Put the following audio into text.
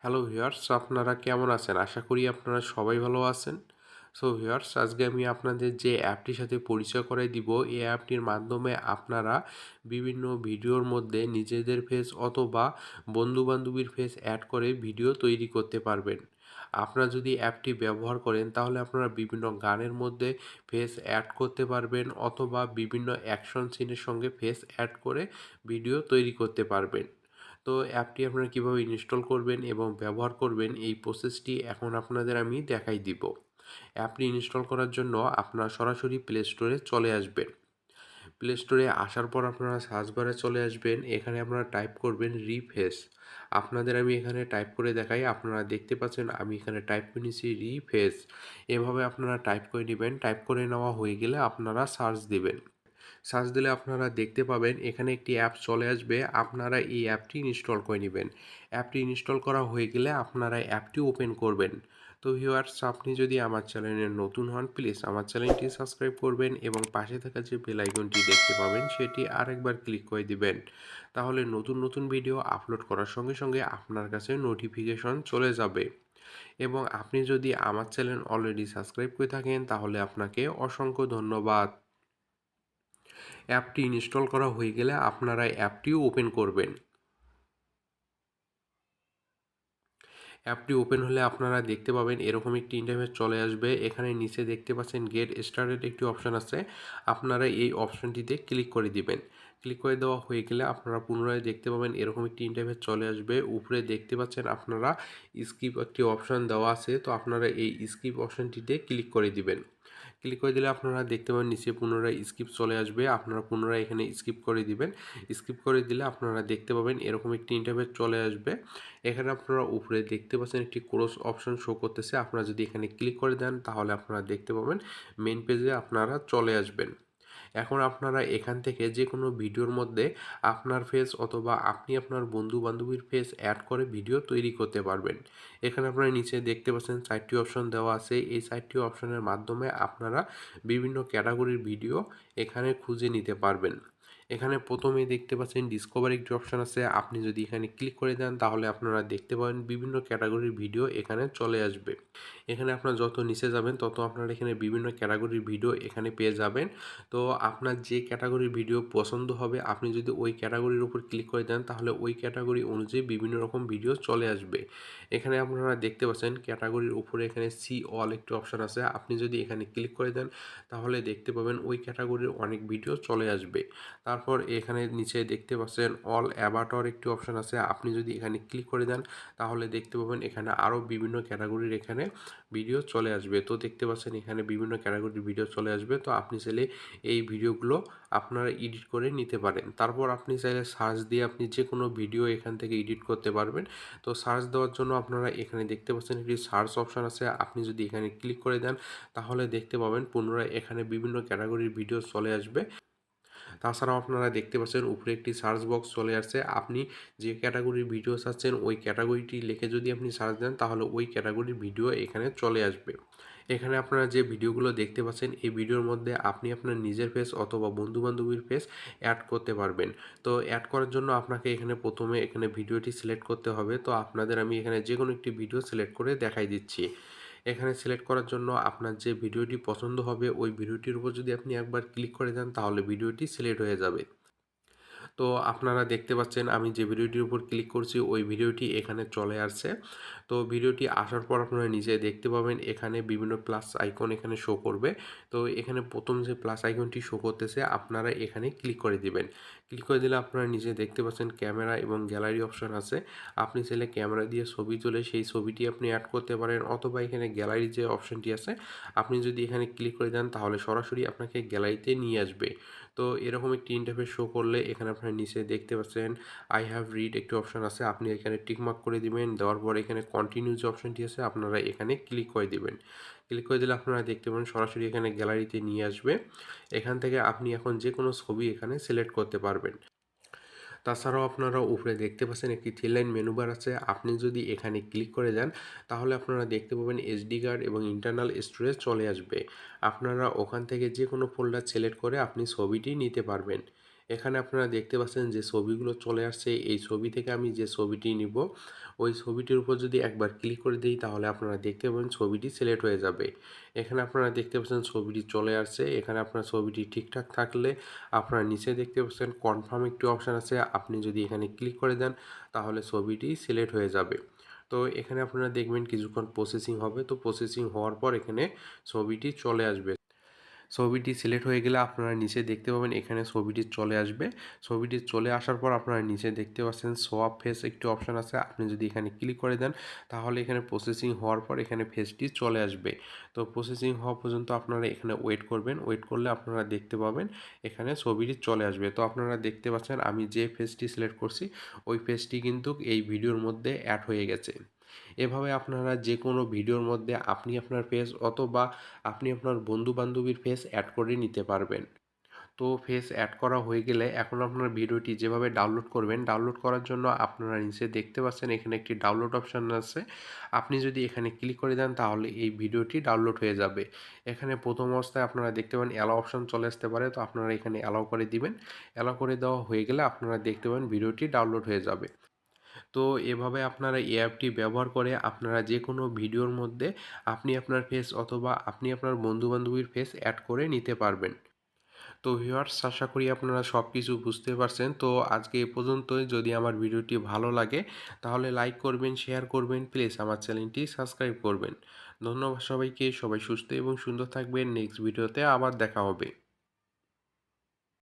Hello viewers, আপনারা কেমন আছেন? আশা করি আপনারা সবাই ভালো আছেন। সো ভিউয়ার্স, আজকে আমি আপনাদের যে অ্যাপটির সাথে পরিচয় করাই দিব, এই অ্যাপটির মাধ্যমে আপনারা বিভিন্ন ভিডিওর মধ্যে নিজেদের ফেস অথবা বন্ধু-বান্ধবীর ফেস অ্যাড করে ভিডিও তৈরি করতে পারবেন। আপনারা যদি অ্যাপটি ব্যবহার করেন তাহলে আপনারা বিভিন্ন গানের মধ্যে ফেস অ্যাড করতে পারবেন অথবা বিভিন্ন অ্যাকশন সিনের সঙ্গে ফেস অ্যাড করে ভিডিও তৈরি করতে পারবেন। তো অ্যাপটি আপনারা কীভাবে ইনস্টল করবেন এবং ব্যবহার করবেন এই প্রসেসটি এখন আপনাদের আমি দেখাই দিব। অ্যাপটি ইনস্টল করার জন্য আপনারা সরাসরি প্লে স্টোরে চলে আসবেন। প্লে স্টোরে আসার পর আপনারা সার্চ বারে চলে আসবেন, এখানে আপনারা টাইপ করবেন রিফেস। আপনাদের আমি এখানে টাইপ করে দেখাই, আপনারা দেখতে পাচ্ছেন আমি এখানে টাইপ করে নিয়েছি রিফেস। এভাবে আপনারা টাইপ করে নেবেন, টাইপ করে নেওয়া হয়ে গেলে আপনারা সার্চ দিবেন। সার্চ দিলে আপনারা দেখতে পাবেন এখানে একটি অ্যাপ চলে আসবে, আপনারা এই অ্যাপটি ইনস্টল করে নেবেন। অ্যাপটি ইনস্টল করা হয়ে গেলে আপনারা অ্যাপটি ওপেন করবেন। তো ভিউয়ার্স, আপনি যদি আমার চ্যানেলে নতুন হন প্লিজ আমার চ্যানেলটি সাবস্ক্রাইব করবেন এবং পাশে থাকা যে বেল আইকনটি দেখতে পাবেন সেটি আরেকবার ক্লিক করে দিবেন। তাহলে নতুন নতুন ভিডিও আপলোড করার সঙ্গে সঙ্গে আপনার কাছে নোটিফিকেশন চলে যাবে। এবং আপনি যদি আমার চ্যানেল অলরেডি সাবস্ক্রাইব করে থাকেন তাহলে আপনাকে অসংখ্য ধন্যবাদ। অ্যাপটি ইনস্টল করা হয়ে গেলে আপনারা অ্যাপটিও ওপেন করবেন। অ্যাপটি ওপেন হলে আপনারা দেখতে পাবেন এরকম একটি ইন্টারফেস চলে আসবে। এখানে নিচে দেখতে পাচ্ছেন গেট স্টার্টেড একটি অপশান আছে, আপনারা এই অপশানটিতে ক্লিক করে দিবেন। ক্লিক করে দেওয়া হয়ে গেলে আপনারা পুনরায় দেখতে পাবেন এরকম একটি ইন্টারফেস চলে আসবে। উপরে দেখতে পাচ্ছেন আপনারা স্কিপ একটি অপশান দেওয়া আছে, তো আপনারা এই স্কিপ অপশানটিতে ক্লিক করে দিবেন। ক্লিক করে দিলে আপনারা দেখতে পাবেন নিচে পুনরায় স্কিপ চলে আসবে, আপনারা পুনরায় এখানে স্কিপ করে দিবেন। স্কিপ করে দিলে আপনারা দেখতে পাবেন এরকম একটি ইন্টারফেস চলে আসবে। এখানে আপনারা উপরে দেখতে পাচ্ছেন একটি ক্রস অপশন শো করতেছে, আপনারা যদি এখানে ক্লিক করে দেন তাহলে আপনারা দেখতে পাবেন মেইন পেজে আপনারা চলে আসবেন। এখন আপনারা এখান থেকে যে কোনো ভিডিওর মধ্যে আপনার ফেস অথবা আপনি আপনার বন্ধু বান্ধবীর ফেস অ্যাড করে ভিডিও তৈরি করতে পারবেন। এখানে আপনারা নিচে দেখতে পাচ্ছেন 4টি অপশন দেওয়া আছে, এই 4টি অপশনের মাধ্যমে আপনারা বিভিন্ন ক্যাটাগরির ভিডিও এখানে খুঁজে নিতে পারবেন। এখানে প্রথমেই দেখতে পাচ্ছেন ডিসকভার একটি অপশন আছে, আপনি যদি এখানে ক্লিক করে দেন তাহলে আপনারা দেখতে পাবেন বিভিন্ন ক্যাটাগরির ভিডিও এখানে চলে আসবে। এখানে আপনারা যত নিচে যাবেন তত আপনারা এখানে বিভিন্ন ক্যাটাগরির ভিডিও এখানে পেয়ে যাবেন। তো আপনার যে ক্যাটাগরির ভিডিও পছন্দ হবে আপনি যদি ওই ক্যাটাগরির উপর ক্লিক করে দেন তাহলে ওই ক্যাটাগরি অনুযায়ী বিভিন্ন রকম ভিডিও চলে আসবে। এখানে আপনারা দেখতে পাচ্ছেন ক্যাটাগরির উপরে এখানে সি অল একটি অপশন আছে, আপনি যদি এখানে ক্লিক করে দেন তাহলে দেখতে পাবেন ওই ক্যাটাগরির অনেক ভিডিও চলে আসবে। তারপর এখানে নিচে দেখতে পাচ্ছেন অল অ্যাবাউট একটি অপশন আছে, আপনি যদি এখানে ক্লিক করে দেন তাহলে দেখতে পাবেন এখানে আরও বিভিন্ন ক্যাটাগরির এখানে ভিডিও চলে আসবে। তো দেখতে পাচ্ছেন এখানে বিভিন্ন ক্যাটাগরির ভিডিও চলে আসবে, তো আপনি চাইলে এই ভিডিওগুলো আপনারা এডিট করে নিতে পারেন। তারপর আপনি চাইলে সার্চ দিয়ে আপনি যে কোনো ভিডিও এখান থেকে এডিট করতে পারবেন। তো সার্চ দেওয়ার জন্য আপনারা এখানে দেখতে পাচ্ছেন একটি সার্চ অপশন আছে, আপনি যদি এখানে ক্লিক করে দেন তাহলে দেখতে পাবেন পুনরায় এখানে বিভিন্ন ক্যাটাগরির ভিডিও চলে আসবে। তাছাড়াও আপনারা দেখতে পাচ্ছেন উপরে একটি সার্চ বক্স চলে আসছে, আপনি যে ক্যাটাগরির ভিডিও চাচ্ছেন ওই ক্যাটাগরিটি লিখে যদি আপনি সার্চ দেন তাহলে ওই ক্যাটাগরির ভিডিও এখানে চলে আসবে। এখানে আপনারা যে ভিডিওগুলো দেখতে পাচ্ছেন এই ভিডিওর মধ্যে আপনি আপনার নিজের ফেস অথবা বন্ধু-বান্ধবীর ফেস অ্যাড করতে পারবেন। তো অ্যাড করার জন্য আপনাকে এখানে প্রথমে এখানে ভিডিওটি সিলেক্ট করতে হবে। তো আপনাদের আমি এখানে যে কোনো একটি ভিডিও সিলেক্ট করে দেখাই দিচ্ছি। এখানে সিলেক্ট করার জন্য আপনার যে ভিডিওটি পছন্দ হবে ওই ভিডিওটির উপর যদি আপনি একবার ক্লিক করে দেন তাহলে ভিডিওটি সিলেক্ট হয়ে যাবে। তো আপনারা দেখতে পাচ্ছেন আমি যে ভিডিওটির উপর ক্লিক করছি ওই ভিডিওটি এখানে চলে আসছে। তো ভিডিওটি আসার পর আপনারা নিচে দেখতে পাবেন এখানে বিভিন্ন প্লাস আইকন এখানে শো করবে। তো এখানে প্রথম যে প্লাস আইকনটি শো করতেছে আপনারা এখানে ক্লিক করে দিবেন। ক্লিক করে দিলে আপনারা নিচে দেখতে পাচ্ছেন ক্যামেরা এবং গ্যালারি অপশন আছে, আপনি চাইলে ক্যামেরা দিয়ে ছবি তুলে সেই ছবিটি আপনি অ্যাড করতে পারেন অথবা এখানে গ্যালারি যে অপশনটি আছে আপনি যদি এখানে ক্লিক করে দেন তাহলে সরাসরি আপনাকে গ্যালারিতে নিয়ে আসবে। তো এরকম একটি ইন্টারফেস শো করলে এখানে আপনারা নিচে দেখতে পাচ্ছেন আই হ্যাভ রিড একটি অপশন আছে, আপনি এখানে টিকমার্ক করে দিবেন। দেওয়ার পর এখানে কন্টিনিউ যে অপশনটি আছে আপনারা এখানে ক্লিক করে দিবেন। ক্লিক করে দিলে আপনারা দেখতে পাবেন সরাসরি এখানে গ্যালারিতে নিয়ে আসবে। এখান থেকে আপনি এখন যে কোনো ছবি এখানে সিলেক্ট করতে পারবেন। তাছাড়াও আপনারা উপরে দেখতে পাচ্ছেন একটি থ্রি লাইন মেনু বার আছে, আপনি যদি এখানে ক্লিক করে দেন তাহলে আপনারা দেখতে পাবেন এসডি কার্ড এবং ইন্টারনাল স্টোরেজ চলে আসবে। আপনারা ওখান থেকে যে কোনো ফোল্ডার সিলেক্ট করে আপনি ছবিটি নিতে পারবেন। এখানে আপনারা দেখতে পাচ্ছেন যে ছবিগুলো চলে আসছে। এই ছবি থেকে আমি যে ছবিটি নিব, ওই ছবিটির উপর যদি একবার ক্লিক করে দিই তাহলে আপনারা দেখতে পাবেন ছবিটি সিলেক্ট হয়ে যাবে। এখানে আপনারা দেখতে পাচ্ছেন ছবিটি চলে আসছে। এখানে আপনার ছবিটি ঠিকঠাক থাকলে আপনারা নিচে দেখতে পাচ্ছেন কনফার্ম একটি অপশান আছে। আপনি যদি এখানে ক্লিক করে দেন তাহলে ছবিটি সিলেক্ট হয়ে যাবে। তো এখানে আপনারা দেখবেন কিছুক্ষণ প্রসেসিং হবে। তো প্রসেসিং হওয়ার পর এখানে ছবিটি চলে আসবে। ছবিটি সিলেক্ট হয়ে গেলে আপনারা নিচে দেখতে পাবেন এখানে ছবিটি চলে আসবে। ছবিটি চলে আসার পর আপনারা নিচে দেখতে পাচ্ছেন সোয়াপ ফেস একটি অপশান আছে। আপনি যদি এখানে ক্লিক করে দেন তাহলে এখানে প্রসেসিং হওয়ার পর এখানে ফেসটি চলে আসবে। তো প্রসেসিং হওয়া পর্যন্ত আপনারা এখানে ওয়েট করবেন। ওয়েট করলে আপনারা দেখতে পাবেন এখানে ছবিটি চলে আসবে। তো আপনারা দেখতে পাচ্ছেন আমি যে ফেসটি সিলেক্ট করছি ওই ফেসটি কিন্তু এই ভিডিওর মধ্যে অ্যাড হয়ে গেছে। এভাবে আপনারা যে কোনো ভিডিওর মধ্যে আপনি আপনার ফেস অথবা আপনি আপনার বন্ধু-বান্ধবীর ফেস অ্যাড করে নিতে পারবেন। তো ফেস অ্যাড করা হয়ে গেলে এখন আপনার ভিডিওটি যেভাবে ডাউনলোড করবেন, ডাউনলোড করার জন্য আপনারা নিচে দেখতে পাচ্ছেন এখানে একটি ডাউনলোড অপশান আছে। আপনি যদি এখানে ক্লিক করে দেন তাহলে এই ভিডিওটি ডাউনলোড হয়ে যাবে। এখানে প্রথম অবস্থায় আপনারা দেখতে পাবেন অ্যালাও অপশান চলে আসতে পারে। তো আপনারা এখানে অ্যালাও করে দিবেন। অ্যালাও করে দেওয়া হয়ে গেলে আপনারা দেখতে পাবেন ভিডিওটি ডাউনলোড হয়ে যাবে। তো এভাবে আপনারা এই অ্যাপটি ব্যবহার করে আপনারা যে কোনো ভিডিওর মধ্যে আপনি আপনার ফেস অথবা আপনি আপনার বন্ধু-বান্ধবীর ফেস অ্যাড করে নিতে পারবেন। তো ভিউয়ার্স, আশা করি আপনারা সব কিছু বুঝতে পারছেন। তো আজকে এ পর্যন্তই। যদি আমার ভিডিওটি ভালো লাগে তাহলে লাইক করবেন, শেয়ার করবেন, প্লিজ আমার চ্যানেলটি সাবস্ক্রাইব করবেন। ধন্যবাদ সবাইকে। সবাই সুস্থ এবং সুন্দর থাকবেন। নেক্সট ভিডিওতে আবার দেখা হবে।